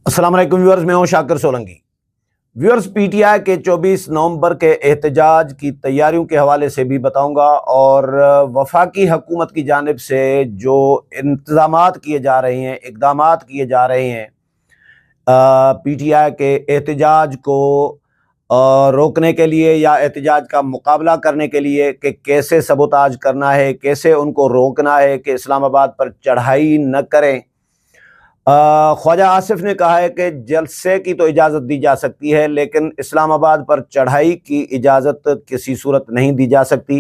अस्सलाम वालेकुम व्यूअर्स, मैं हूं शाकिर सोलंकी। व्यूअर्स, पीटीआई के 24 नवंबर के एहतजाज की तैयारियों के हवाले से भी बताऊंगा और वफाकी हुकूमत की जानिब से जो इंतजामात किए जा रहे हैं, इक़दामात किए जा रहे हैं पीटीआई के एहतजाज को रोकने के लिए या एहतजाज का मुकाबला करने के लिए कि कैसे सबोताज करना है, कैसे उनको रोकना है कि इस्लामाबाद पर चढ़ाई न करें। ख्वाजा आसिफ ने कहा है कि जलसे की तो इजाज़त दी जा सकती है, लेकिन इस्लामाबाद पर चढ़ाई की इजाज़त किसी सूरत नहीं दी जा सकती।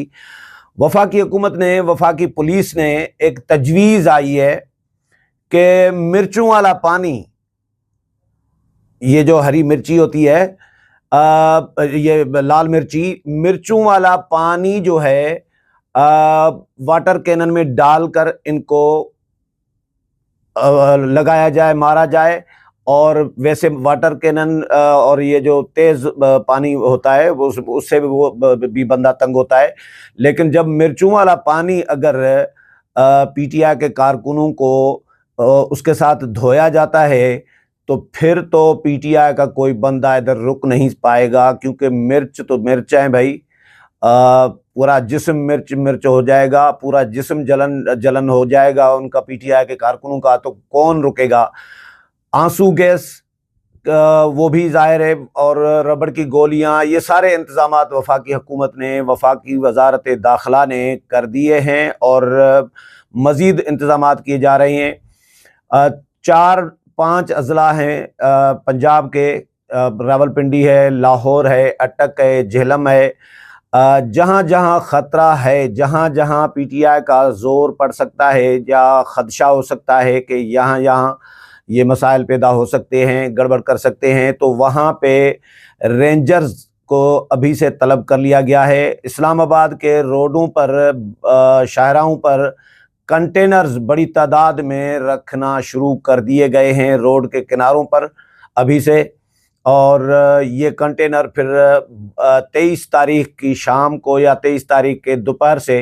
वफाकी हुकूमत ने, वफाकी पुलिस ने एक तजवीज़ आई है कि मिर्चों वाला पानी, ये जो हरी मिर्ची होती है, ये लाल मिर्ची, मिर्चों वाला पानी जो है वाटर कैनन में डालकर इनको लगाया जाए, मारा जाए। और वैसे वाटर कैनन और ये जो तेज़ पानी होता है वो उससे वो भी बंदा तंग होता है, लेकिन जब मिर्चों वाला पानी अगर पीटीआई के कारकुनों को उसके साथ धोया जाता है तो फिर तो पीटीआई का कोई बंदा इधर रुक नहीं पाएगा, क्योंकि मिर्च तो मिर्च है भाई। पूरा जिस्म मिर्च मिर्च हो जाएगा, पूरा जिस्म जलन जलन हो जाएगा उनका, पीटीआई के कारकुनों का, तो कौन रुकेगा। आंसू गैस वो भी जाहिर है, और रबड़ की गोलियां, ये सारे इंतजामात वफाकी हुकूमत ने, वफाकी वजारत दाखिला ने कर दिए हैं और मज़ीद इंतजामात किए जा रहे हैं। 4-5 अजला हैं पंजाब के, रावलपिंडी है, लाहौर है, अटक है, झेलम है। जहाँ जहाँ ख़तरा है, जहाँ जहाँ पीटीआई का ज़ोर पड़ सकता है या ख़दशा हो सकता है कि यहाँ यहाँ ये मसाइल पैदा हो सकते हैं, गड़बड़ कर सकते हैं, तो वहाँ पे रेंजर्स को अभी से तलब कर लिया गया है। इस्लामाबाद के रोडों पर, शाहराहों पर कंटेनर्स बड़ी तादाद में रखना शुरू कर दिए गए हैं रोड के किनारों पर अभी से, और ये कंटेनर फिर 23 तारीख की शाम को या 23 तारीख के दोपहर से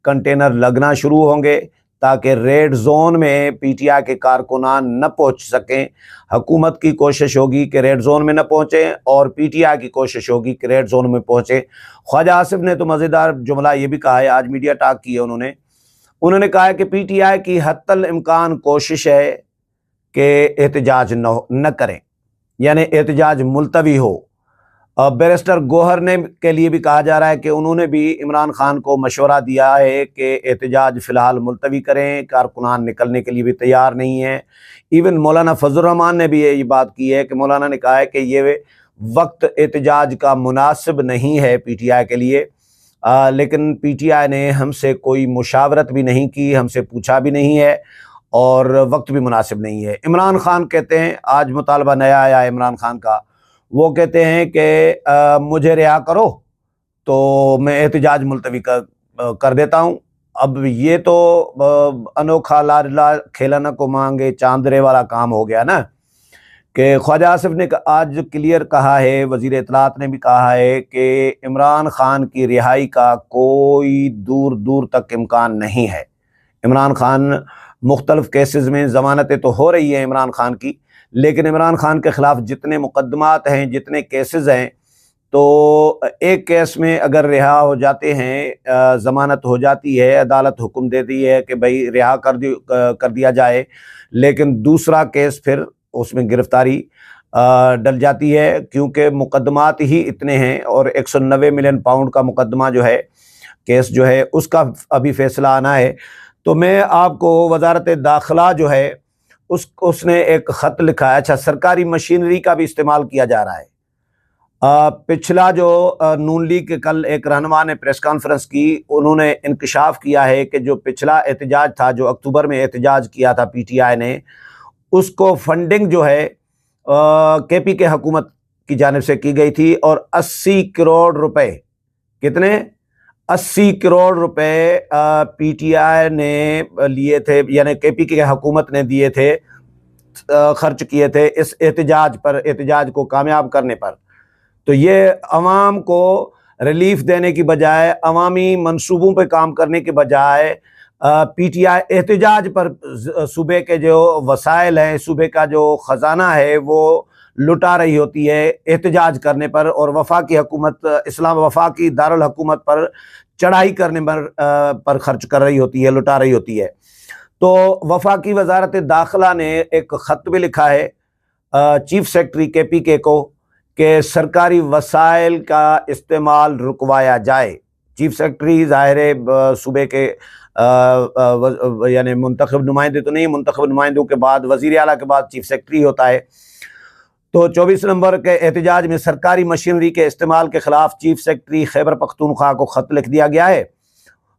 कंटेनर लगना शुरू होंगे, ताकि रेड जोन में पीटीआई के कारकुनान न पहुंच सकें। हुकूमत की कोशिश होगी कि रेड जोन में न पहुंचें और पीटीआई की कोशिश होगी कि रेड जोन में पहुंचे। ख्वाजा आसिफ ने तो मज़ेदार जुमला ये भी कहा है, आज मीडिया टॉक की है उन्होंने कहा है कि पीटीआई की हत्तल इम्कान कोशिश है कि एहतजाज न करें, यानी एहतजाज मुलतवी हो। बैरिस्टर गोहर ने के लिए भी कहा जा रहा है कि उन्होंने भी इमरान खान को मशवरा दिया है कि एहतजाज फ़िलहाल मुलतवी करें, कारकुनान निकलने के लिए भी तैयार नहीं है। इवन मौलाना फजल रहमान ने भी ये बात की है कि मौलाना ने कहा है कि ये वक्त एहतजाज का मुनासिब नहीं है पीटीआई के लिए। लेकिन पीटीआई ने हमसे कोई मुशावरत भी नहीं की, हमसे पूछा भी नहीं है और वक्त भी मुनासिब नहीं है। इमरान खान कहते हैं, आज मुतालबा नया आया है इमरान खान का, वो कहते हैं कि मुझे रिहा करो तो मैं एहतजाज मुलतवी कर देता हूँ। अब ये तो अनोखा लाडला खेलना को मांगे चांदरे वाला काम हो गया ना, कि ख्वाजा आसिफ ने आज क्लियर कहा है, वज़ीर इत्तलात ने भी कहा है कि इमरान खान की रिहाई का कोई दूर दूर तक इम्कान नहीं है। इमरान खान मुख्तलिफ केसेस में ज़मानतें तो हो रही हैं इमरान खान की, लेकिन इमरान खान के ख़िलाफ़ जितने मुकदमात हैं, जितने केसेस हैं, तो एक केस में अगर रिहा हो जाते हैं, ज़मानत हो जाती है, अदालत हुक्म देती है कि भाई रिहा कर दिया जाए, लेकिन दूसरा केस फिर उसमें गिरफ्तारी डल जाती है, क्योंकि मुकदमात ही इतने हैं। और 190 मिलियन पाउंड का मुकदमा जो है, केस जो है, उसका अभी फ़ैसला आना है। तो मैं आपको वजारत दाखिला जो है उसने एक ख़त लिखा है। अच्छा, सरकारी मशीनरी का भी इस्तेमाल किया जा रहा है। पिछला जो नून लीग के कल एक रहनुमा ने प्रेस कॉन्फ्रेंस की, उन्होंने इंकशाफ किया है कि जो पिछला एहतजाज था, जो अक्टूबर में एहतजाज किया था पीटीआई ने, उसको फंडिंग जो है केपी के हुकूमत की जानिब से की गई थी, और 80 करोड़ रुपए, कितने, 80 करोड़ रुपए पीटीआई ने लिए थे, यानी केपी की हुकूमत ने दिए थे, खर्च किए थे इस एहतजाज पर, एहतजाज को कामयाब करने पर। तो ये अवाम को रिलीफ देने की बजाय, अवामी मंसूबों पे काम करने के बजाय पीटीआई एहतजाज पर सूबे के जो वसाइल हैं, सूबे का जो ख़जाना है वो लुटा रही होती है एहतजाज करने पर, और वफाकी हुकूमत इस्लाम वफाकी दारुल हुकूमत पर चढ़ाई करने पर खर्च कर रही होती है, लुटा रही होती है। तो वफाकी वजारत दाखिला ने एक ख़त भी लिखा है चीफ सेक्रेटरी KPK को कि सरकारी वसाइल का इस्तेमाल रुकवाया जाए। चीफ सेक्रेटरी ज़ाहिर है सूबे के यानी मुंतखब नुमाइंदे तो नहीं, मुंतखब नुमाइंदों के बाद वज़ीर आला के बाद चीफ सेक्रेटरी होता है। तो 24 नवंबर के एहतजाज में सरकारी मशीनरी के इस्तेमाल के ख़िलाफ़ चीफ सेक्रेटरी खैबर पख्तूनख्वा को ख़त लिख दिया गया है।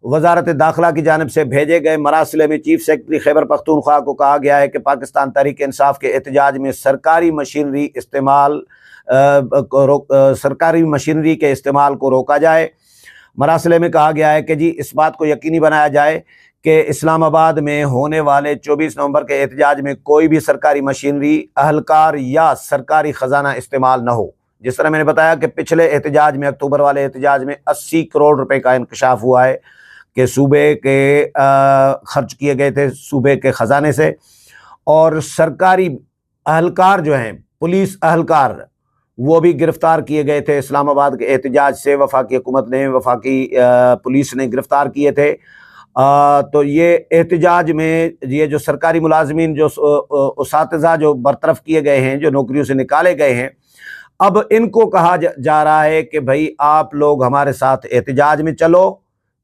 वजारत दाखिला की जानिब से भेजे गए मरासिले में चीफ सेक्रेटरी खैबर पख्तूनख्वा को कहा गया है कि पाकिस्तान तहरीक इंसाफ के एहतजाज में सरकारी मशीनरी के इस्तेमाल को रोका जाए। मरासिले में कहा गया है कि जी इस बात को यकीनी बनाया जाए कि इस्लामाबाद में होने वाले 24 नवंबर के एहतजाज में कोई भी सरकारी मशीनरी, अहलकार या सरकारी ख़जाना इस्तेमाल न हो। जिस तरह मैंने बताया कि पिछले एहतजाज में, अक्टूबर वाले एहतजाज में 80 करोड़ रुपए का इंकशाफ हुआ है कि सूबे के खर्च किए गए थे सूबे के ख़जाने से, और सरकारी अहलकार जो हैं, पुलिस अहलकार, वो भी गिरफ्तार किए गए थे इस्लामाबाद के एहतजाज से। वफाकी हुकूमत ने, वफाकी पुलिस ने गिरफ्तार किए थे। तो ये एहतजाज में ये जो सरकारी मुलाजमीन, जो उसातिज़ा जो बरतरफ किए गए हैं, जो नौकरियों से निकाले गए हैं, अब इनको कहा जा रहा है कि भाई आप लोग हमारे साथ एहतजाज में चलो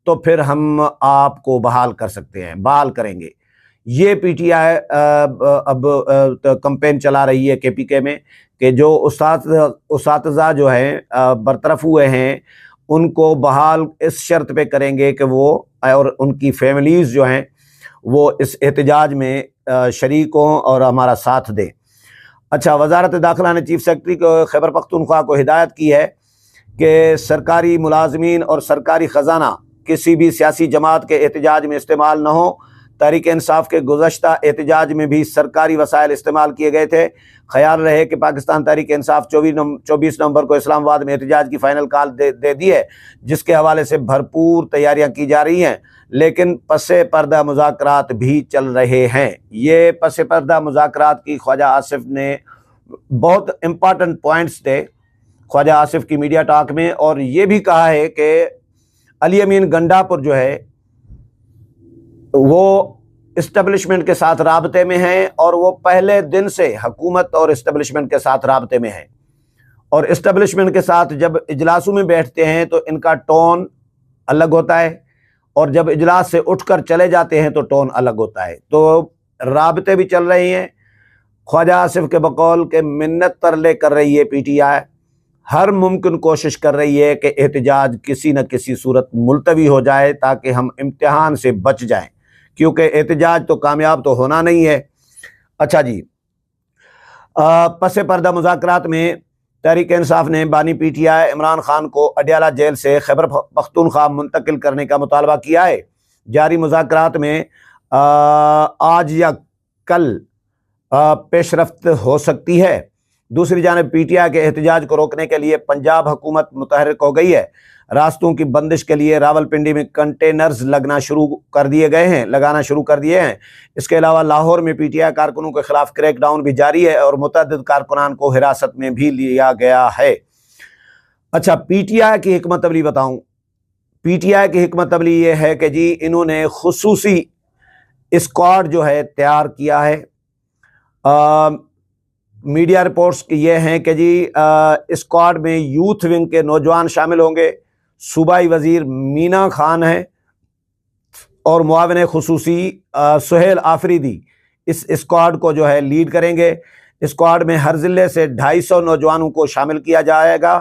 तो फिर हम आपको बहाल कर सकते हैं, बहाल करेंगे। ये पीटीआई अब कैंपेन चला रही है KPK में कि जो उसातिज़ा जो हैं बरतरफ हुए हैं उनको बहाल इस शर्त पे करेंगे कि वो और उनकी फैमिलीज़ जो हैं वो इस एहतजाज में शरीक हों और हमारा साथ दें। अच्छा, वजारत दाखिला ने चीफ सेक्रेटरी को खैबर पख्तूनख्वा को हिदायत की है कि सरकारी मुलाजमीन और सरकारी ख़जाना किसी भी सियासी जमात के एहतजाज में इस्तेमाल न हो। तहरीक इंसाफ के गुज़श्ता एहतजाज में भी सरकारी वसाइल इस्तेमाल किए गए थे। ख्याल रहे कि पाकिस्तान तहरीक इंसाफ 24 नवंबर को इस्लामाबाद में एहतजाज की फ़ाइनल कॉल दे दी है, जिसके हवाले से भरपूर तैयारियां की जा रही हैं, लेकिन पसे पर्दा मुज़ाकरात भी चल रहे हैं। ये पसे पर्दा मुज़ाकरात की ख्वाजा आसिफ ने बहुत इम्पॉर्टेंट पॉइंट्स थे ख्वाजा आसिफ की मीडिया टॉक में, और ये भी कहा है कि अली अमीन गंडापुर जो है वो इस्टेब्लिशमेंट के साथ राबते में हैं, और वो पहले दिन से हुकूमत और इस्टेब्लिशमेंट के साथ राबते में हैं। और इस्टेब्लिशमेंट के साथ जब इजलासों में बैठते हैं तो इनका टोन अलग होता है, और जब इजलास से उठकर चले जाते हैं तो टोन अलग होता है। तो राबते भी चल रही हैं। ख्वाजा आसिफ के बकौल के मिन्नत तरले कर रही है पीटीआई, हर मुमकिन कोशिश कर रही है कि एहतजाज किसी न किसी सूरत मुलतवी हो जाए ताकि हम इम्तिहान से बच जाएं, क्योंकि एहतजाज तो कामयाब तो होना नहीं है। अच्छा जी, पसे पर्दा मुज़ाकरात में तहरीक इंसाफ ने बानी पीटीआई इमरान खान को अडयाला जेल से खैबर पख्तूनख्वा मुंतकिल करने का मुतालबा किया है। जारी मुज़ाकरात में आज या कल पेशरफ्त हो सकती है। दूसरी जानिब पीटीआई के एहतजाज को रोकने के लिए पंजाब हुकूमत मुतहरिक हो गई है। रास्तों की बंदिश के लिए रावलपिंडी में कंटेनर्स लगाना शुरू कर दिए हैं। इसके अलावा लाहौर में पीटीआई कारकुनों के खिलाफ क्रैकडाउन भी जारी है और मुतअद्दिद कारकुनान को हिरासत में भी लिया गया है। अच्छा, पीटीआई की हिकमत अमली बताऊं। पीटीआई की हिकमत अमली ये है कि जी इन्होंने खुसूसी स्क्वाड जो है तैयार किया है। मीडिया रिपोर्ट्स ये हैं कि जी स्क्वाड में यूथ विंग के नौजवान शामिल होंगे। सूबाई वजीर मीना खान है और मुआविन खुसूसी सुहेल आफरीदी इस स्क्वाड को जो है लीड करेंगे। स्क्वाड में हर ज़िले से 250 नौजवानों को शामिल किया जाएगा।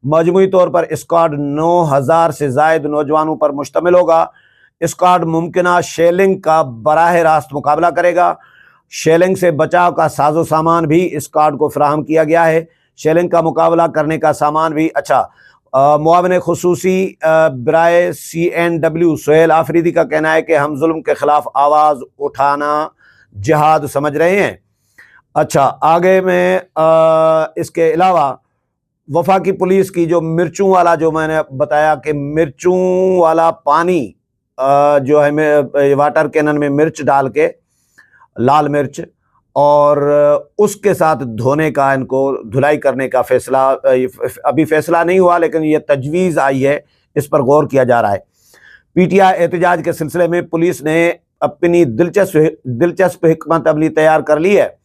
मजमूई तौर पर स्क्वाड 9000 से ज़ायद नौजवानों पर मुश्तमिल होगा। स्क्वाड मुमकिना शेलिंग का बराह रास्त मुकाबला करेगा। शेलिंग से बचाव का साजो सामान भी स्क्वाड को फराहम किया गया है। शेलिंग का मुकाबला करने का सामान भी। अच्छा, मुआविन खुसूसी बराए CNW सुहेल आफरीदी का कहना है कि हम जुल्म के खिलाफ आवाज़ उठाना जिहाद समझ रहे हैं। अच्छा, आगे में इसके अलावा वफाकी पुलिस की जो मिर्चों वाला, जो मैंने बताया कि मिर्चों वाला पानी जो है वाटर कैनन में मिर्च डाल के, लाल मिर्च, और उसके साथ धोने का, इनको धुलाई करने का फैसला, अभी फैसला नहीं हुआ लेकिन ये तजवीज़ आई है, इस पर गौर किया जा रहा है। पीटीआई एहतजाज के सिलसिले में पुलिस ने अपनी दिलचस्प हिकमत अमली तैयार कर ली है,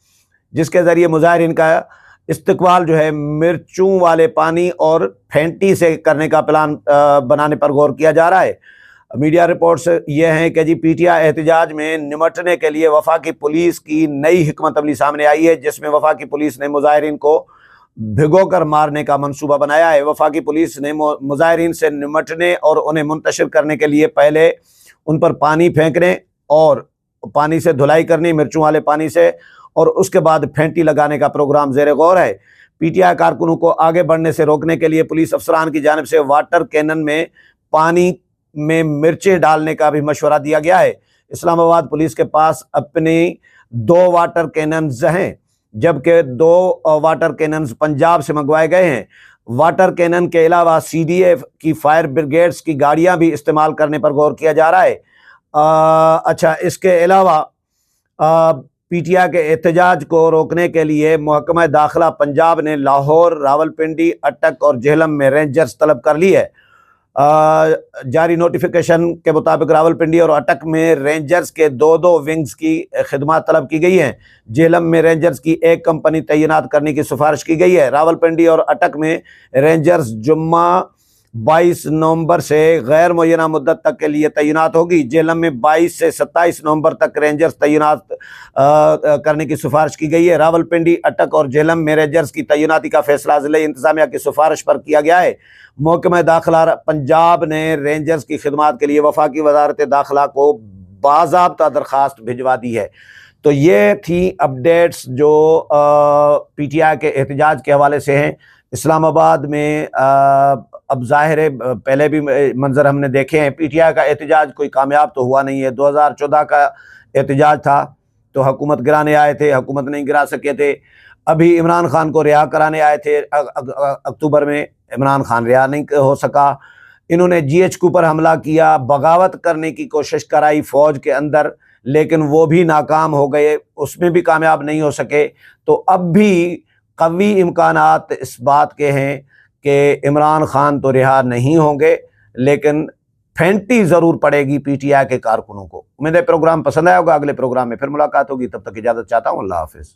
जिसके ज़रिए मुजाहिरीन का इस्तकबाल जो है मिर्चों वाले पानी और फेंटी से करने का प्लान बनाने पर गौर किया जा रहा है। मीडिया रिपोर्ट्स ये हैं कि जी पीटीआई एहतजाज में निमटने के लिए वफाकी पुलिस की नई हिकमत अमली सामने आई है, जिसमें वफाकी पुलिस ने मुजाहिरीन को भिगोकर मारने का मंसूबा बनाया है। वफाकी पुलिस ने मुजाहिरीन से निमटने और उन्हें मुंतशिर करने के लिए पहले उन पर पानी फेंकने और पानी से धुलाई करनी, मिर्चों वाले पानी से, और उसके बाद फेंटी लगाने का प्रोग्राम ज़ेर गौर है। पीटीआई कारकुनों को आगे बढ़ने से रोकने के लिए पुलिस अफसरान की जानिब से वाटर कैनन में पानी में मिर्चें डालने का भी मशवरा दिया गया है। इस्लामाबाद पुलिस के पास अपनी 2 वाटर कैनन्स हैं, जबकि 2 वाटर कैनन्स पंजाब से मंगवाए गए हैं। वाटर कैनन के अलावा सीडीएफ की फायर ब्रिगेड्स की गाड़ियां भी इस्तेमाल करने पर गौर किया जा रहा है। अच्छा, इसके अलावा पीटीआई के एहतजाज को रोकने के लिए महकमा दाखिला पंजाब ने लाहौर, रावलपिंडी, अटक और झेलम में रेंजर्स तलब कर ली है। जारी नोटिफिकेशन के मुताबिक रावलपिंडी और अटक में रेंजर्स के 2-2 विंग्स की खिदमत तलब की गई हैं। झेलम में रेंजर्स की 1 कंपनी तैनात करने की सिफारिश की गई है। रावलपिंडी और अटक में रेंजर्स जुम्मा 22 नवंबर से गैर मुअय्यना मुद्दत तक के लिए तैनात होगी। झेलम में 22 से 27 नवंबर तक रेंजर्स तैनात करने की सिफारिश की गई है। रावलपिंडी, अटक और झेलम में रेंजर्स की तैनाती का फैसला ज़िले इंतजामिया की सिफारिश पर किया गया है। महकमा दाखिला पंजाब ने रेंजर्स की खिदमत के लिए वफाकी वजारत दाखिला को बाज़ाब्ता दरख्वास्त भिजवा दी है। तो ये थी अपडेट्स जो पीटीआई के एहतजाज के हवाले से हैं। इस्लामाबाद में अब ज़ाहिर है पहले भी मंजर हमने देखे हैं, पीटीआई का एहतजाज कोई कामयाब तो हुआ नहीं है। 2014 का एहतजाज था तो हुकूमत गिराने आए थे, हुकूमत नहीं गिरा सके थे। अभी इमरान खान को रिहा कराने आए थे अक्टूबर में, इमरान खान रिहा नहीं हो सका। इन्होंने GHQ पर हमला किया, बगावत करने की कोशिश कराई फ़ौज के अंदर, लेकिन वो भी नाकाम हो गए, उसमें भी कामयाब नहीं हो सके। तो अब भी कवी इम्कानात इस बात के हैं कि इमरान खान तो रिहा नहीं होंगे, लेकिन फेंटी ज़रूर पड़ेगी पीटीआई के कारकुनों को। उम्मीद है प्रोग्राम पसंद आया होगा। अगले प्रोग्राम में फिर मुलाकात होगी, तब तक इजाज़त चाहता हूँ। अल्लाह हाफ़िज़।